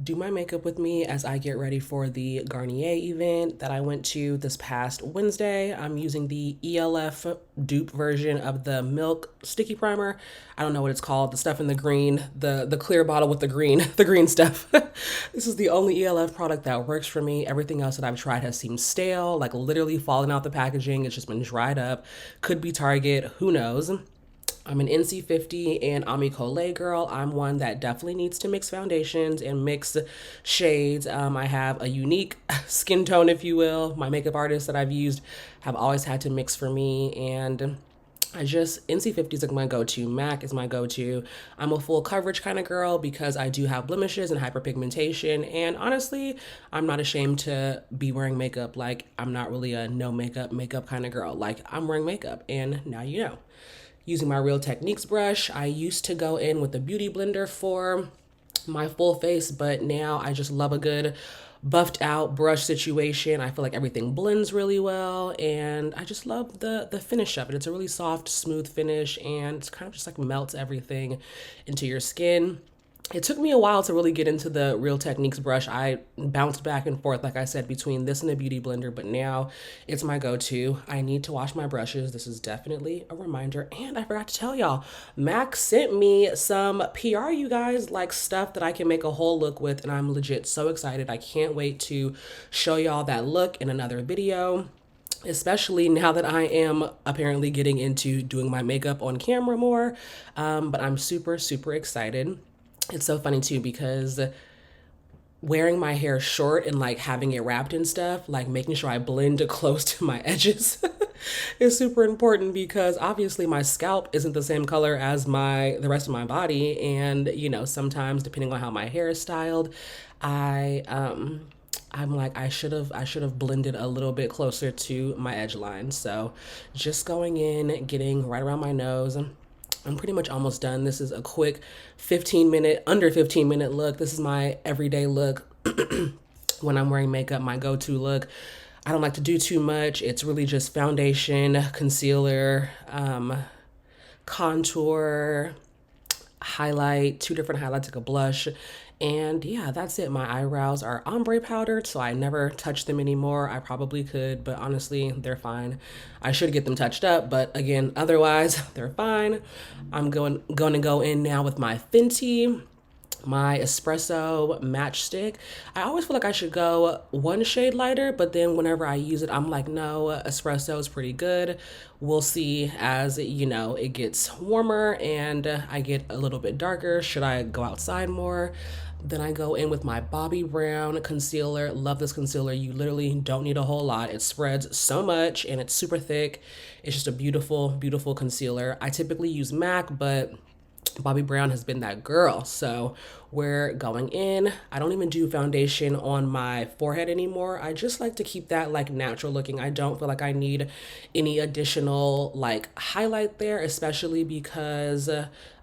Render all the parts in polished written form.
do my makeup with me as I get ready for the Garnier event that I went to this past Wednesday. I'm using the ELF dupe version of the Milk Sticky Primer. I don't know what it's called, the stuff in the green, the clear bottle with the green, the green stuff. This is the only ELF product that works for me. Everything else that I've tried has seemed stale, like literally falling out the packaging. It's just been dried up. Could be Target, who knows? I'm an NC50 and Ami Collet girl. I'm one that definitely needs to mix foundations and mix shades. I have a unique skin tone, if you will. My makeup artists that I've used have always had to mix for me, and NC50 is like my go-to. MAC is my go-to. I'm a full coverage kind of girl because I do have blemishes and hyperpigmentation, and honestly, I'm not ashamed to be wearing makeup. Like, I'm not really a no makeup kind of girl. Like, I'm wearing makeup, and now you know. Using my Real Techniques brush, I used to go in with a beauty blender for my full face, but now I just love a good buffed out brush situation. I feel like everything blends really well, and I just love the finish of it. It's a really soft, smooth finish, and it's kind of just like melts everything into your skin. It took me a while to really get into the Real Techniques brush. I bounced back and forth, like I said, between this and a beauty blender, but now it's my go-to. I need to wash my brushes. This is definitely a reminder. And I forgot to tell y'all, Mac sent me some PR, you guys, like stuff that I can make a whole look with, and I'm legit so excited. I can't wait to show y'all that look in another video, especially now that I am apparently getting into doing my makeup on camera more. But I'm super, super excited. It's so funny too because wearing my hair short and like having it wrapped and stuff, like making sure I blend close to my edges is super important because obviously my scalp isn't the same color as the rest of my body, and you know, sometimes depending on how my hair is styled, I'm like I should have blended a little bit closer to my edge line. So just going in, getting right around my nose. I'm pretty much almost done. This is a quick under 15 minute look. This is my everyday look when I'm wearing makeup, my go-to look. I don't like to do too much. It's really just foundation, concealer, contour, highlight, two different highlights, like a blush. And yeah, that's it. My eyebrows are ombre powdered, so I never touch them anymore. I probably could, but honestly, they're fine. I should get them touched up, but again, otherwise, they're fine. I'm going to go in now with my Fenty, my espresso matchstick. I always feel like I should go one shade lighter, but then whenever I use it, I'm like, no, espresso is pretty good. We'll see as, you know, it gets warmer and I get a little bit darker. Should I go outside more? Then I go in with my Bobbi Brown concealer. Love this concealer. You literally don't need a whole lot. It spreads so much and it's super thick. It's just a beautiful, beautiful concealer. I typically use MAC, but Bobbi Brown has been that girl. So we're going in. I don't even do foundation on my forehead anymore. I just like to keep that like natural looking. I don't feel like I need any additional like highlight there, especially because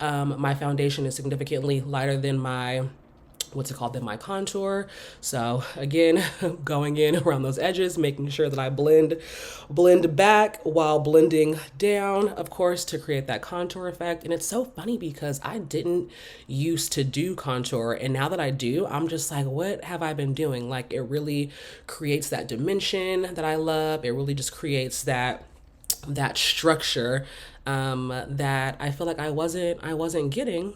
my foundation is significantly lighter than than my contour. So again, going in around those edges, making sure that I blend back while blending down, of course, to create that contour effect. And it's so funny because I didn't used to do contour, and now that I do, I'm just like, what have I been doing? Like, it really creates that dimension that I love. It really just creates that structure that I feel like I wasn't getting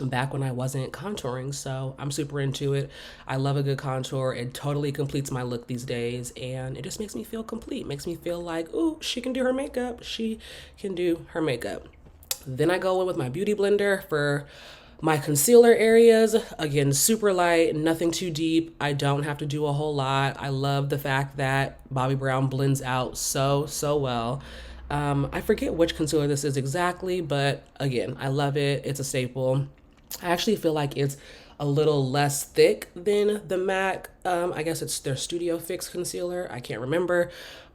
back when I wasn't contouring. So I'm super into it. I love a good contour. It totally completes my look these days, and it just makes me feel complete. Makes me feel like, ooh, she can do her makeup. She can do her makeup. Then I go in with my beauty blender for my concealer areas. Again, super light, nothing too deep. I don't have to do a whole lot. I love the fact that Bobbi Brown blends out so well. I forget which concealer this is exactly, but again, I love it. It's a staple. I actually feel like it's a little less thick than the MAC. I guess it's their Studio Fix concealer. I can't remember.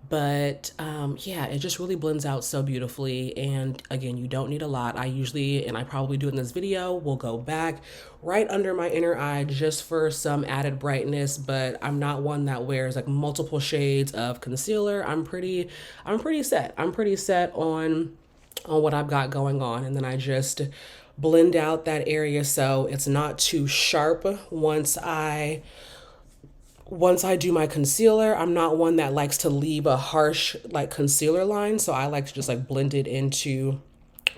But yeah, it just really blends out so beautifully. And again, you don't need a lot. I usually, and I probably do in this video, will go back right under my inner eye just for some added brightness. But I'm not one that wears like multiple shades of concealer. I'm pretty set. I'm pretty set on what I've got going on. And then I just blend out that area so it's not too sharp once I do my concealer. I'm not one that likes to leave a harsh like concealer line, so I like to just like blend it into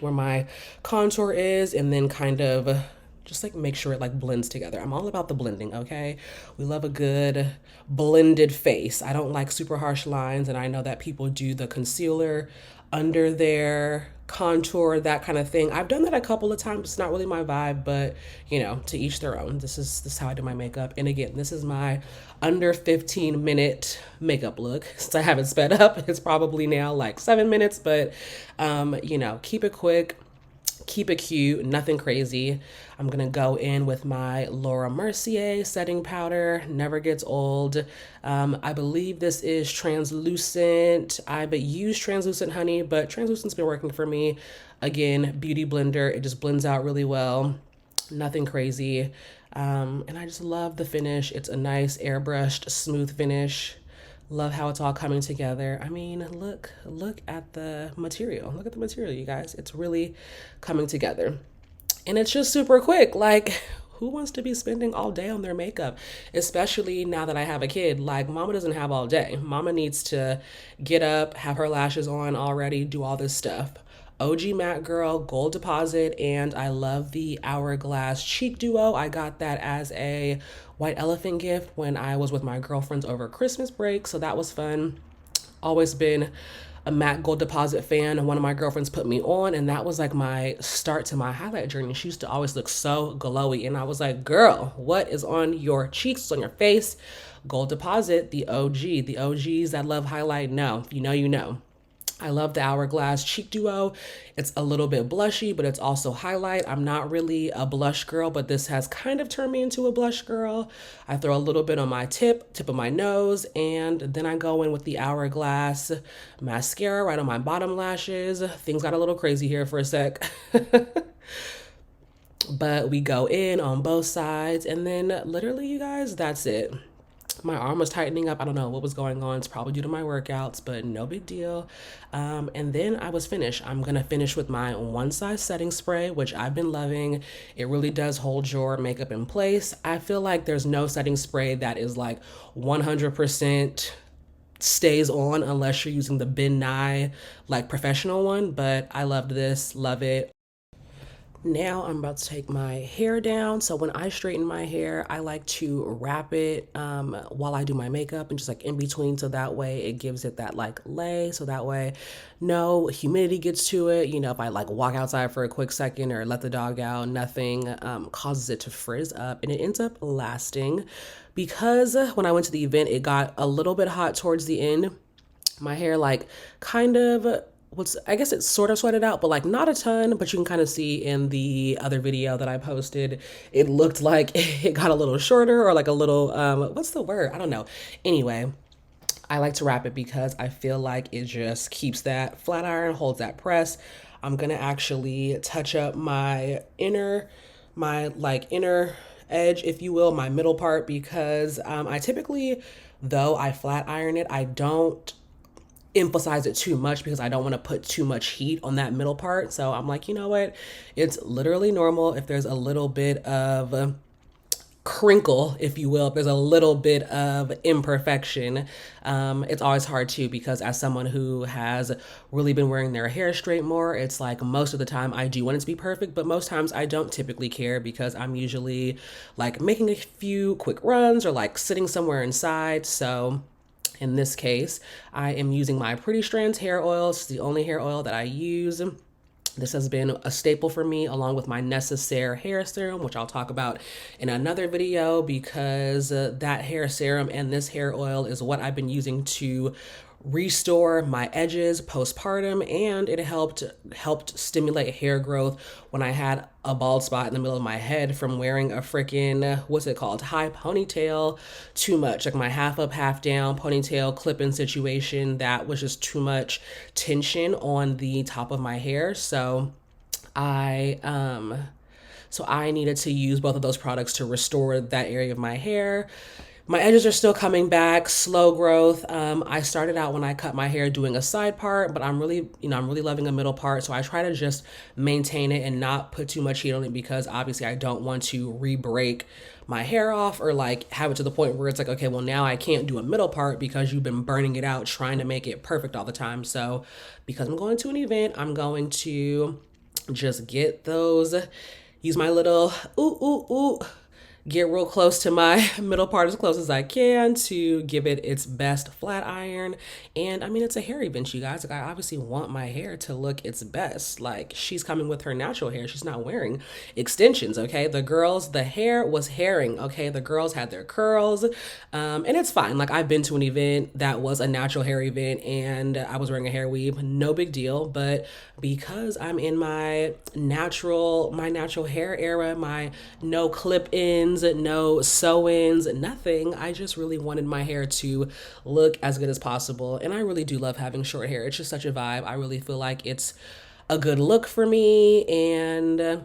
where my contour is and then kind of just like make sure it like blends together. I'm all about the blending, okay? We love a good blended face. I don't like super harsh lines, and I know that people do the concealer under their contour, that kind of thing. I've done that a couple of times. It's not really my vibe, but you know, to each their own. This is how I do my makeup. And again, this is my under 15-minute makeup look. Since I haven't sped up, it's probably now like 7 minutes, but you know, keep it quick. Keep it cute, nothing crazy. I'm gonna go in with my Laura Mercier setting powder, never gets old. I believe this is translucent. I've used translucent honey, but translucent's been working for me. Again, beauty blender, it just blends out really well. Nothing crazy. And I just love the finish. It's a nice airbrushed, smooth finish. Love how it's all coming together. I mean, look at the material. Look at the material, you guys. It's really coming together. And it's just super quick. Like, who wants to be spending all day on their makeup? Especially now that I have a kid. Like, mama doesn't have all day. Mama needs to get up, have her lashes on already, do all this stuff. OG Matte Girl, Gold Deposit, and I love the Hourglass Cheek Duo. I got that as a white elephant gift when I was with my girlfriends over Christmas break, so that was fun. Always been a matte Gold Deposit fan, and one of my girlfriends put me on, and that was like my start to my highlight journey. She used to always look so glowy, and I was like, girl, what is on your cheeks, on your face? Gold Deposit, the OG. The OGs that love highlight know. If you know, you know. I love the Hourglass Cheek Duo. It's a little bit blushy, but it's also highlight. I'm not really a blush girl, but this has kind of turned me into a blush girl. I throw a little bit on my tip of my nose, and then I go in with the Hourglass mascara right on my bottom lashes. Things got a little crazy here for a sec. But we go in on both sides, and then literally, you guys, that's it. My arm was tightening up. I don't know what was going on. It's probably due to my workouts, but no big deal. And then I was finished. I'm going to finish with my One Size setting spray, which I've been loving. It really does hold your makeup in place. I feel like there's no setting spray that is like 100% stays on unless you're using the Ben Nye like professional one, but I loved this, love it. Now I'm about to take my hair down. So when I straighten my hair, I like to wrap it while I do my makeup and just like in between. So that way it gives it that like lay. So that way no humidity gets to it. You know, if I like walk outside for a quick second or let the dog out, nothing causes it to frizz up, and it ends up lasting. Because when I went to the event, it got a little bit hot towards the end. My hair like kind of I guess it's sort of sweated out, but like not a ton, but you can kind of see in the other video that I posted, it looked like it got a little shorter or like a little, what's the word? I don't know. Anyway, I like to wrap it because I feel like it just keeps that flat iron, holds that press. I'm going to actually touch up my inner edge, if you will, my middle part, because I typically, though I flat iron it, I don't emphasize it too much because I don't want to put too much heat on that middle part. So I'm like, you know what? It's literally normal if there's a little bit of crinkle, if you will, if there's a little bit of imperfection. It's always hard too, because as someone who has really been wearing their hair straight more, it's like most of the time I do want it to be perfect, but most times I don't typically care because I'm usually like making a few quick runs or like sitting somewhere inside. So in this case, I am using my Pretty Strands hair oil. It's the only hair oil that I use. This has been a staple for me, along with my Necessaire hair serum, which I'll talk about in another video, because that hair serum and this hair oil is what I've been using to restore my edges postpartum, and it helped stimulate hair growth when I had a bald spot in the middle of my head from wearing a freaking, what's it called, high ponytail too much, like my half up half down ponytail clip-in situation. That was just too much tension on the top of my hair. So I needed to use both of those products to restore that area of my hair. My edges are still coming back, slow growth. I started out when I cut my hair doing a side part, but I'm really loving a middle part. So I try to just maintain it and not put too much heat on it because obviously I don't want to re-break my hair off or like have it to the point where it's like, okay, well now I can't do a middle part because you've been burning it out trying to make it perfect all the time. So because I'm going to an event, I'm going to just get those, use my little ooh, ooh, ooh, get real close to my middle part as close as I can to give it its best flat iron. And I mean, it's a hair event, you guys. Like, I obviously want my hair to look its best. Like, she's coming with her natural hair. She's not wearing extensions, okay? The girls, the hair was hairing, okay? The girls had their curls. And it's fine. Like, I've been to an event that was a natural hair event and I was wearing a hair weave. No big deal. But because I'm in my natural hair era, my no clip ins, no sew ins, nothing. I just really wanted my hair to look as good as possible. And I really do love having short hair. It's just such a vibe. I really feel like it's a good look for me. And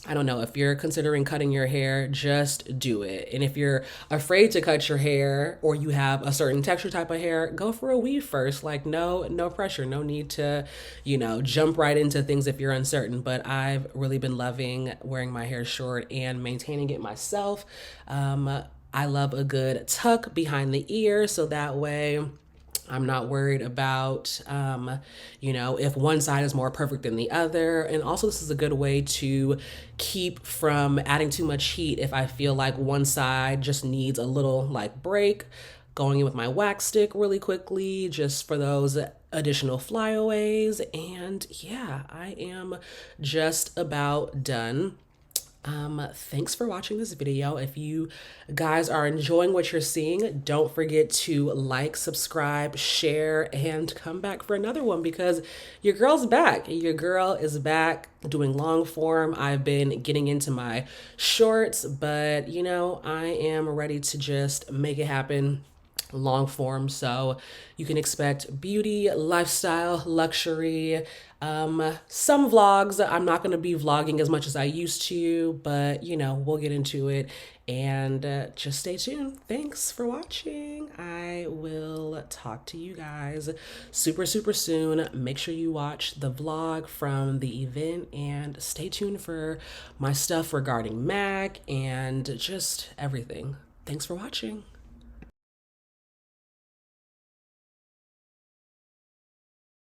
I don't know, if you're considering cutting your hair, just do it. And if you're afraid to cut your hair or you have a certain texture type of hair, go for a weave first. Like no pressure, no need to, jump right into things if you're uncertain. But I've really been loving wearing my hair short and maintaining it myself. I love a good tuck behind the ear so that way I'm not worried about, if one side is more perfect than the other. And also, this is a good way to keep from adding too much heat if I feel like one side just needs a little like break. Going in with my wax stick really quickly just for those additional flyaways. And yeah, I am just about done. Thanks for watching this video. If you guys are enjoying what you're seeing, don't forget to like, subscribe, share, and come back for another one because your girl's back. Your girl is back doing long form. I've been getting into my shorts, but I am ready to just make it happen long form. So you can expect beauty, lifestyle, luxury, some vlogs. I'm not going to be vlogging as much as I used to, but we'll get into it and just stay tuned. Thanks for watching. I will talk to you guys super, super soon. Make sure you watch the vlog from the event and stay tuned for my stuff regarding MAC and just everything. Thanks for watching.